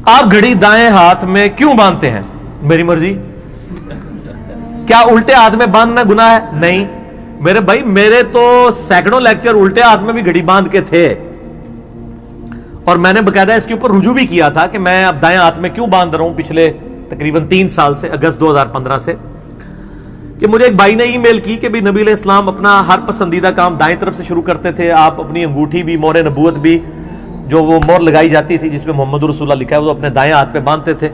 آپ گھڑی دائیں ہاتھ میں کیوں باندھتے ہیں؟ میری مرضی. کیا الٹے ہاتھ میں باندھنا گناہ ہے؟ نہیں میرے بھائی، میرے تو سینکڑوں لیکچر الٹے ہاتھ میں بھی گھڑی باندھ کے تھے، اور میں نے باقاعدہ اس کے اوپر رجوع بھی کیا تھا کہ میں اب دائیں ہاتھ میں کیوں باندھ رہا ہوں پچھلے تقریباً 3 سال سے، اگست 2015 سے. کہ مجھے ایک بھائی نے ای میل کی کہ بھی نبی علیہ السلام اپنا ہر پسندیدہ کام دائیں طرف سے شروع کرتے تھے، آپ اپنی انگوٹھی بھی، مور نبوت بھی، جو وہ مور لگائی جاتی تھی جس میں محمد رسول اللہ لکھا ہے، وہ اپنے دائیں ہاتھ پہ باندھتے تھے.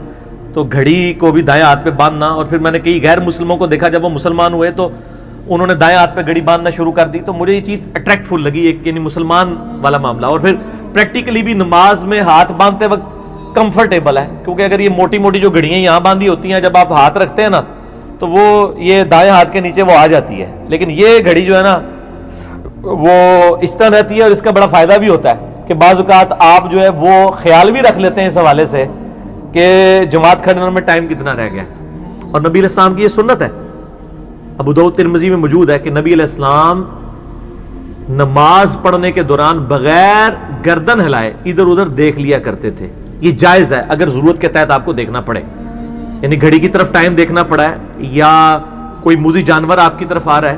تو گھڑی کو بھی دائیں ہاتھ پہ باندھنا، اور پھر میں نے کئی غیر مسلموں کو دیکھا جب وہ مسلمان ہوئے تو انہوں نے دائیں ہاتھ پہ گھڑی باندھنا شروع کر دی. تو مجھے یہ چیز اٹریکٹ فل لگی، ایک یعنی مسلمان والا معاملہ. اور پھر پریکٹیکلی بھی نماز میں ہاتھ باندھتے وقت کمفرٹیبل ہے، کیونکہ اگر یہ موٹی موٹی جو گھڑیاں یہاں باندھی ہوتی ہیں، جب آپ ہاتھ رکھتے ہیں نا تو وہ یہ دائیں ہاتھ کے نیچے وہ آ جاتی ہے. لیکن یہ گھڑی جو ہے نا وہ اس طرح رہتی ہے، اور اس کا بڑا فائدہ بھی ہوتا ہے کہ بعض اوقات آپ جو ہے وہ خیال بھی رکھ لیتے ہیں اس حوالے سے کہ جماعت کھڑنے میں ٹائم کتنا رہ گیا. اور نبی علیہ السلام کی یہ سنت ہے، ابو داؤد ترمذی میں موجود ہے کہ نبی علیہ السلام نماز پڑھنے کے دوران بغیر گردن ہلائے ادھر ادھر دیکھ لیا کرتے تھے. یہ جائز ہے اگر ضرورت کے تحت آپ کو دیکھنا پڑے، یعنی گھڑی کی طرف ٹائم دیکھنا پڑا ہے، یا کوئی موذی جانور آپ کی طرف آ رہا ہے،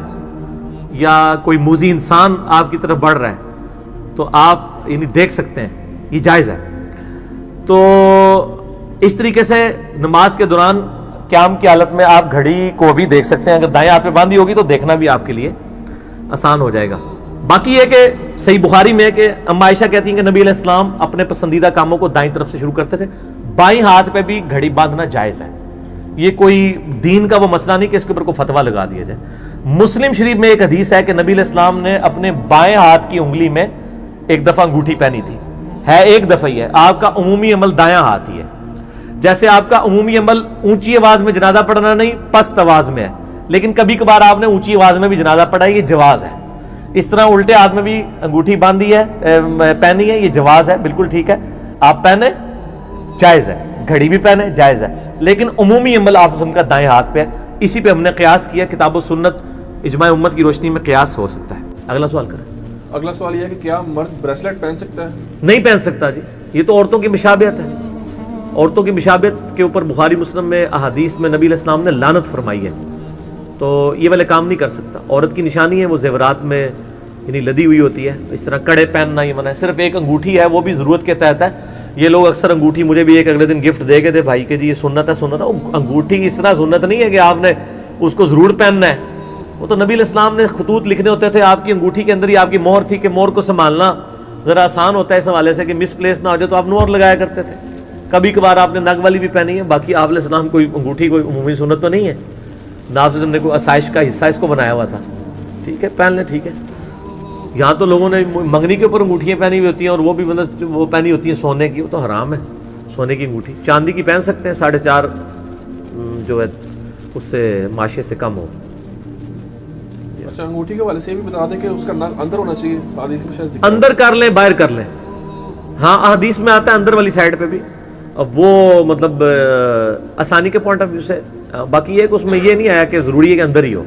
یا کوئی موذی انسان آپ کی طرف بڑھ رہا ہے، تو آپ یعنی دیکھ سکتے ہیں، یہ جائز ہے. تو اس طریقے سے نماز کے دوران قیام کی حالت میں آپ گھڑی کو بھی دیکھ سکتے ہیں. اگر دائیں ہاتھ پہ باندھی ہوگی تو دیکھنا بھی آپ کے لیے آسان ہو جائے گا. باقی یہ کہ صحیح بخاری میں ہے کہ اما عائشہ کہتی ہیں کہ نبی علیہ السلام اپنے پسندیدہ کاموں کو دائیں طرف سے شروع کرتے تھے. بائیں ہاتھ پہ بھی گھڑی باندھنا جائز ہے، یہ کوئی دین کا وہ مسئلہ نہیں کہ اس کے اوپر کوئی فتویٰ لگا دیا جائے. مسلم شریف میں ایک حدیث ہے کہ نبی علیہ السلام نے اپنے بائیں ہاتھ کی انگلی میں ایک دفعہ انگوٹھی پہنی تھی. ہے ایک دفعہ ہی ہے. آپ کا عمومی عمل دایاں ہاتھ ہی ہے. جیسے آپ کا عمومی عمل اونچی آواز میں جنازہ پڑھنا نہیں، پست آواز میں ہے، لیکن کبھی کبھار آپ نے اونچی آواز میں بھی جنازہ پڑھا ہے، یہ جواز ہے. اس طرح الٹے ہاتھ میں بھی انگوٹھی باندھی ہے، پہنی ہے، یہ جواز ہے، بالکل ٹھیک ہے، آپ پہنے، جائز ہے. گھڑی بھی پہنے، جائز ہے، لیکن عمومی عمل آپ کا دائیں ہاتھ پہ ہے. اسی پہ ہم نے قیاس کیا، کتاب و سنت اجماع امت کی روشنی میں قیاس ہو سکتا ہے. اگلا سوال کریں. اگلا سوال یہ ہے کہ کیا مرد بریسلیٹ پہن سکتا ہے؟ نہیں پہن سکتا جی، یہ تو عورتوں کی مشابہت ہے. عورتوں کی مشابہت کے اوپر بخاری مسلم میں احادیث میں نبی علیہ السلام نے لعنت فرمائی ہے، تو یہ والے کام نہیں کر سکتا. عورت کی نشانی ہے وہ زیورات میں یعنی لدی ہوئی ہوتی ہے، اس طرح کڑے پہننا یہ منع ہے. صرف ایک انگوٹھی ہے، وہ بھی ضرورت کے تحت ہے. یہ لوگ اکثر انگوٹھی، مجھے بھی ایک اگلے دن گفٹ دے گئے تھے بھائی کہ جی یہ سنت ہے. سنت ہے انگوٹھی اس طرح سنت نہیں ہے کہ آپ نے اس کو ضرور پہننا ہے. وہ تو نبی علیہ السلام نے خطوط لکھنے ہوتے تھے، آپ کی انگوٹھی کے اندر ہی آپ کی مہر تھی کہ مہر کو سنبھالنا ذرا آسان ہوتا ہے اس حوالے سے کہ مس پلیس نہ ہو جائے، تو آپ مہر لگایا کرتے تھے. کبھی کبھار آپ نے نگ والی بھی پہنی ہے. باقی آپ علیہ السلام کوئی انگوٹھی کوئی عمومی سنت تو نہیں ہے. نبی نے کوئی آسائش کا حصہ اس کو بنایا ہوا تھا. ٹھیک ہے پہن لیں، ٹھیک ہے. یہاں تو لوگوں نے منگنی کے اوپر انگوٹھیاں پہنی ہوئی ہوتی ہیں، اور وہ بھی مطلب وہ پہنی ہوتی ہیں سونے کی، وہ تو حرام ہے. سونے کی انگوٹھی چاندی کی پہن سکتے ہیں، 4.5 جو ہے اس سے معاشے سے کم ہو. اچھا انگوٹھی کے والے سے بھی بتا دیں کہ اس کا نگ اندر ہونا چاہیے. حدیث میں شاید اندر کر لیں، باہر کر لیں. ہاں حدیث میں آتا ہے اندر والی سائڈ پہ بھی. اب وہ مطلب آسانی کے پوائنٹ آف ویو سے. باقی یہ کہ اس میں یہ نہیں آیا کہ ضروری ہے کہ اندر ہی ہو،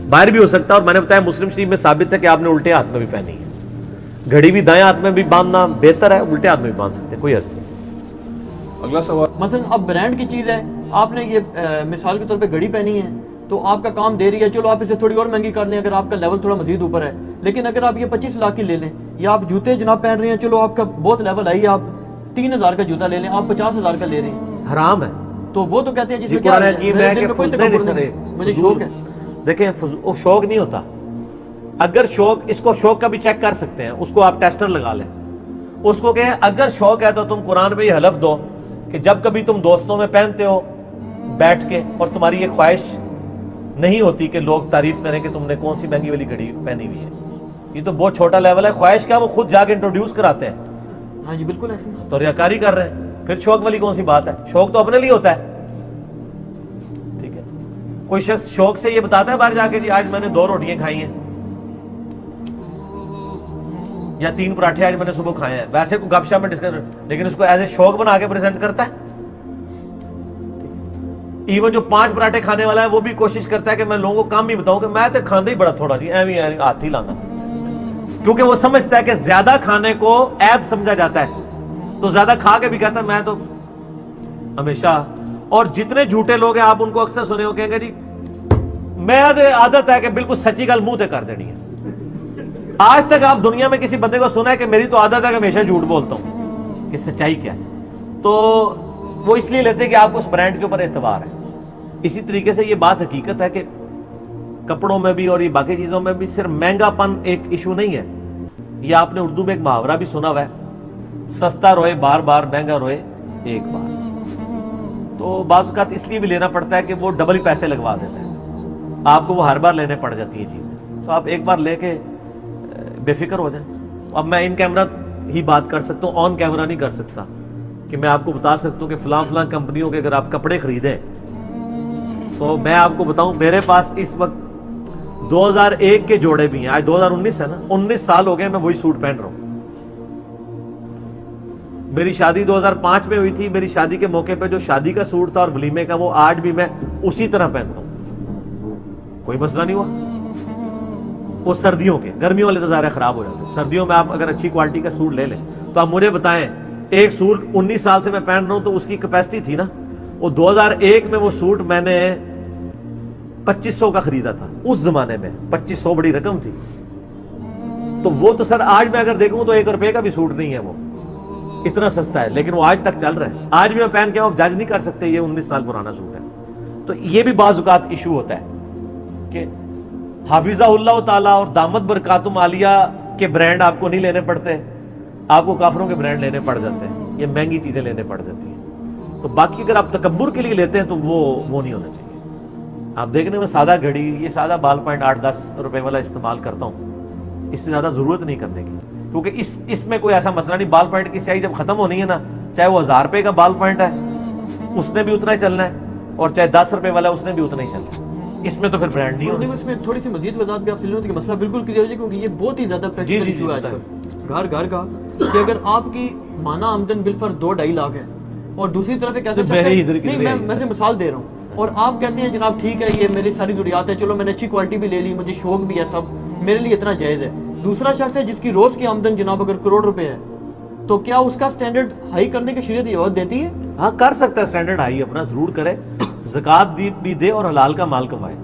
باہر بھی ہو سکتا ہے. اور میں نے بتایا مسلم شریف میں ثابت ہے کہ آپ نے الٹے ہاتھ میں بھی پہنی ہے. گھڑی بھی دائیں ہاتھ میں بھی باندھنا بہتر ہے، الٹے ہاتھ میں بھی باندھ سکتے ہیں، کوئی عرض نہیں. اگلا سوال، مثلا اب برانڈ کی چیز ہے، آپ نے یہ مثال کے طور پہ گھڑی پہنی ہے تو آپ کا کام دے رہی ہے، چلو آپ اسے تھوڑی اور مہنگی کر لیں اگر آپ کا لیول تھوڑا مزید اوپر ہے. لیکن اگر آپ یہ 25 لاکھ کی لے لیں، یا آپ جوتے جناب پہن رہے ہیں، چلو آپ کا بہت لیول ہے، آپ 3000 کا جوتا لے لیں، آپ 50,000 کا لے رہے ہیں، حرام ہے. تو وہ تو کہتے ہیں جس میں کیا کیا ہے کہ کوئی تکبر نہیں، مجھے شوق ہے. دیکھیں وہ شوق نہیں ہوتا. اگر شوق، اس کو شوق کا بھی چیک کر سکتے ہیں، اس کو آپ ٹیسٹر لگا لیں، اس کو کہیں اگر شوق ہے تو تم قرآن پہ یہ حلف دو کہ جب کبھی تم دوستوں میں پہنتے ہو بیٹھ کے اور تمہاری یہ خواہش نہیں ہوتی کہ لوگ تعریف کریں کہ تم نے کون سی مہنگی والی گھڑی پہنی ہوئی ہے. یہ تو بہت چھوٹا لیول ہے. خواہش کیا وہ خود جا کے انٹروڈیوس کراتے ہیں. ہاں جی بالکل ایسے تو ریاکاری کر رہے ہیں. پھر شوق والی کون سی بات ہے؟ شوق تو اپنے لیے ہوتا ہے. ٹھیک ہے، کوئی شخص شوق سے یہ بتاتا ہے باہر جا کے جی آج میں نے 2 روٹیاں کھائی ہیں یا 3 پراٹھے آج میں نے صبح کھائے ہیں، ویسے کوئی گپ شپ میں ڈسکس، لیکن اس کو ایز اے شوق بنا کے پریزنٹ کرتا ہے. ایون جو 5 پراٹھے کھانے والا ہے وہ بھی کوشش کرتا ہے کہ میں لوگوں کو کام ہی بتاؤں کہ میں تو کھاندہ ہی بڑا تھوڑا جی ایویں ہاتھ ہی لانا، کیونکہ وہ سمجھتا ہے کہ زیادہ کھانے کو عیب سمجھا جاتا ہے، تو زیادہ کھا کے بھی کہتا ہے میں تو ہمیشہ. اور جتنے جھوٹے لوگ ہیں آپ ان کو اکثر سنے ہو کہیں گے جی میں عادت ہے کہ بالکل سچی گل منہ تے کر دینی ہے. آج تک آپ دنیا میں کسی بندے کو سنا ہے کہ میری تو عادت ہے کہ ہمیشہ جھوٹ بولتا ہوں؟ کہ سچائی کیا ہے؟ تو وہ اس لیے لیتے ہیں کہ آپ کو اس برانڈ کے اوپر اعتبار ہے. اسی طریقے سے یہ بات حقیقت ہے کہ کپڑوں میں بھی اور یہ باقی چیزوں میں بھی صرف مہنگا پن ایک ایشو نہیں ہے. یہ آپ نے اردو میں ایک محاورہ بھی سنا ہوا ہے, سستا روئے بار بار, مہنگا روئے ایک بار. تو بعض اوقات اس لیے بھی لینا پڑتا ہے کہ وہ ڈبل ہی پیسے لگوا دیتے ہیں, آپ کو وہ ہر بار لینے پڑ جاتی ہیں چیزیں. تو آپ ایک بار لے کے بے فکر ہو جائیں. اب میں ان کیمرہ ہی بات کر سکتا ہوں, آن کیمرہ نہیں کر سکتا, کہ میں آپ کو بتا سکتا ہوں کہ فلاں فلاں کمپنیوں کے اگر آپ کپڑے خریدیں تو میں آپ کو بتاؤں میرے پاس اس وقت 2001 کے جوڑے بھی ہیں. آج 2019 ہے نا, 19 سال ہو گئے میں وہی سوٹ پہن رہا ہوں. میری شادی 2005 میں ہوئی تھی. میری شادی کے موقع پہ جو شادی کا سوٹ تھا اور ولیمے کا, وہ آج بھی میں اسی طرح پہنتا ہوں, کوئی مسئلہ نہیں ہوا. وہ سردیوں کے, گرمیوں والے تو ظاہر خراب ہو جاتے ہیں. سردیوں میں آپ اگر اچھی کوالٹی کا سوٹ لے لیں تو آپ مجھے بتائیں, ایک سوٹ 19 سال سے میں پہن رہا ہوں تو اس کی کیپیسٹی تھی نا, وہ 2001 میں وہ سوٹ میں نے 2500 کا خریدا تھا. اس زمانے میں 2500 بڑی رقم تھی. تو وہ تو سر آج میں اگر دیکھوں تو 1 روپے کا بھی سوٹ نہیں ہے, وہ اتنا سستا ہے, لیکن وہ آج تک چل رہا ہے. آج بھی میں پہن کے آپ جج نہیں کر سکتے یہ 19 سال پرانا سوٹ ہے. تو یہ بھی بعض اوقات ایشو ہوتا ہے کہ حافظہ اللہ تعالیٰ اور دامت برکاتم عالیہ کے برانڈ آپ کو نہیں لینے پڑتے, آپ کو کافروں کے برانڈ لینے پڑ جاتے ہیں, یہ مہنگی چیزیں لینے پڑ جاتی ہیں. تو باقی اگر آپ تکبر کے لیے لیتے ہیں تو وہ نہیں ہونا چاہیے. آپ دیکھنے میں سادہ گھڑی, یہ سادہ بال پوائنٹ 8-10 روپے والا استعمال کرتا ہوں, اس سے زیادہ ضرورت نہیں کرنے کی, کیونکہ اس میں کوئی ایسا مسئلہ نہیں. بال پوائنٹ کی سیاہی جب ختم ہونی ہے نا, چاہے وہ 1000 روپے کا بال پوائنٹ ہے اس نے بھی اتنا ہی چلنا ہے, اور چاہے 10 روپے والا اس نے بھی اتنا ہی چلنا ہے. اس میں تو پھر برانڈ نہیں ہوگا. اس میں تھوڑی سی مزید وضاحت بھی آپ سے کہ مسئلہ بالکل کلیئر ہو جائے, کیونکہ یہ بہت ہی زیادہ پریکٹیکل ایشو ہے آج کل گھر گھر کا, کہ اگر آپ کی مانا آمدن بالفرض 2-2.5 لاکھ ہے اور دوسری طرف ایک ایسا میں سے مثال دے رہا ہوں, اور آپ کہتے ہیں جناب ٹھیک ہے یہ میری ساری ضروریات ہے, چلو میں نے اچھی کوالٹی بھی لے لی, مجھے شوق بھی ہے, سب میرے لیے اتنا جائز ہے. دوسرا شخص ہے جس کی روز کی آمدن جناب اگر کروڑ روپے ہے, تو کیا اس کا سٹینڈرڈ ہائی کرنے کی شریعت اجازت دیتی ہے؟ ہاں کر سکتا ہے, سٹینڈرڈ ہائی اپنا ضرور کرے, زکوٰۃ بھی دے اور حلال کا مال کمائے.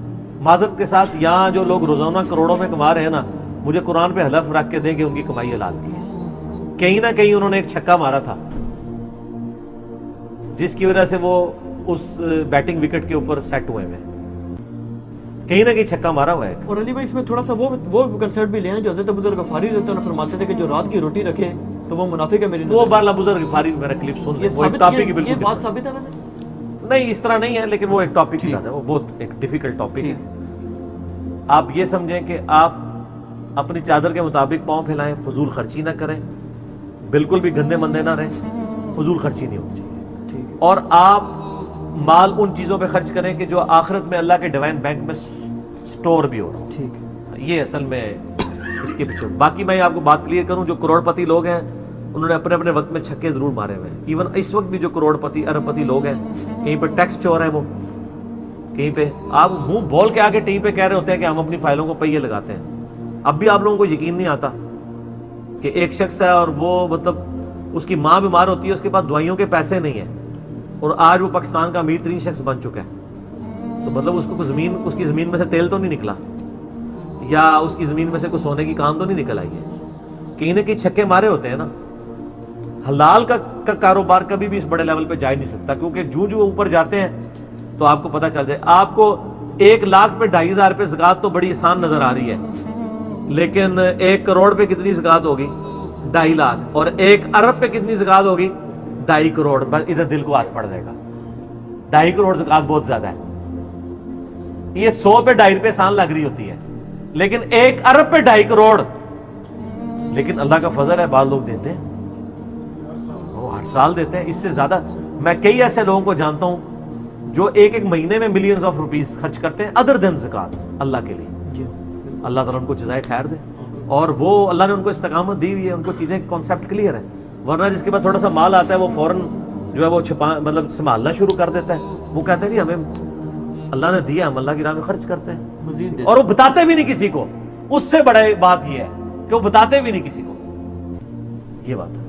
معذرت کے ساتھ یہاں جو لوگ روزانہ کروڑوں میں کما رہے ہیں نا, مجھے قرآن پہ حلف رکھ کے دیں کہ ان کی کمائی حلال کی ہے. کہیں نہ کہیں انہوں نے ایک چھکا مارا تھا جس کی وجہ سے وہ اس بیٹنگ وکٹ کے اوپر سیٹ ہوئے ہیں, کہیں نہ کہیں چھکا مارا ہوا ہے. اور علی بھائی اس میں تھوڑا سا وہ کنسرٹ بھی لیں جو حضرت ابو ذر غفاری رضی اللہ عنہ فرماتے تھے کہ جو رات کی روٹی رکھے تو وہ منافق ہے میری نظر. وہ بارلا ابو ذر غفاری میرا کلپ سن لیں, وہ ایک ٹاپک ہی بالکل یہ بات ثابت ہے ویسے نہیں, اس طرح نہیں ہے, لیکن وہ ایک ٹاپک ہی ہے, وہ بہت ایک ڈیفیکلٹ ٹاپک ہے. آپ یہ سمجھیں کہ آپ اپنی چادر کے مطابق پاؤں پھیلائیں, فضول خرچی نہ کریں, بالکل بھی گندے مندے نہ رہیں, فضول خرچی نہیں ہونی چاہیے. اور آپ مال ان چیزوں پہ خرچ کریں کہ جو آخرت میں اللہ کے ڈیوائن بینک میں سٹور بھی ہو رہا. ٹھیک ہے, یہ اصل میں اس کے پیچھے. باقی میں آپ کو بات کلیئر کروں, جو کروڑ پتی لوگ ہیں انہوں نے اپنے اپنے وقت میں چھکے ضرور مارے ہوئے ہیں. ایون اس وقت بھی جو کروڑ پتی ارب پتی لوگ ہیں, کہیں پہ ٹیکس چور ہے, وہ کہیں پہ آپ منہ بول کے آگے ٹیم پہ کہہ رہے ہوتے ہیں کہ ہم اپنی فائلوں کو پہیے لگاتے ہیں. اب بھی آپ لوگوں کو یقین نہیں آتا کہ ایک شخص ہے اور وہ مطلب اس کی ماں بیمار ہوتی ہے, اس کے پاس دوائیوں کے پیسے نہیں ہیں, اور آج وہ پاکستان کا امیر ترین شخص بن چکا ہے. تو مطلب اس کی زمین میں سے تیل تو نہیں نکلا, یا اس کی زمین میں سے کوئی سونے کی کان تو نہیں نکل آئی ہے. کہیں نہ کہیں چھکے مارے ہوتے ہیں نا. حلال کا کاروبار کبھی بھی اس بڑے لیول پہ جا ہی نہیں سکتا, کیونکہ جو اوپر جاتے ہیں تو آپ کو پتہ چل جائے. آپ کو 1 لاکھ پہ 2,500 روپے زکوٰۃ تو بڑی آسان نظر آ رہی ہے, لیکن 1 کروڑ پہ کتنی زکوٰۃ ہوگی؟ 2.5 لاکھ. اور 1 ارب پہ کتنی زکوٰۃ ہوگی؟ 2.5 کروڑ. بس ادھر دل کو ہاتھ پڑ جائے گا. 2.5 کروڑ زکوٰۃ بہت زیادہ ہے. یہ 100 پہ 2.5 روپے آسان لگ رہی ہوتی ہے, لیکن 1 ارب پہ 2.5 کروڑ. لیکن اللہ کا فضل ہے, بعض لوگ دیتے ہیں, وہ ہر سال دیتے ہیں. اس سے زیادہ میں کئی ایسے لوگوں کو جانتا ہوں جو ایک مہینے میں ملینز آف روپیز خرچ کرتے ہیں ادر دین زکوٰۃ اللہ کے لیے. اللہ تعالیٰ ان کو جزائے خیر دے, اور وہ اللہ نے ان کو استقامت دی ہوئی ہے, ان کو چیزیں کانسیپٹ کلیئر ہے. ورنہ جس کے بعد تھوڑا سا مال آتا ہے وہ فوراً جو ہے وہ مطلب سنبھالنا شروع کر دیتا ہے. وہ کہتے ہیں کہ ہمیں اللہ نے دیا, ہم اللہ کی راہ میں خرچ کرتے ہیں, اور وہ بتاتے بھی نہیں کسی کو. اس سے بڑی بات یہ ہے کہ وہ بتاتے بھی نہیں کسی کو. یہ بات ہے.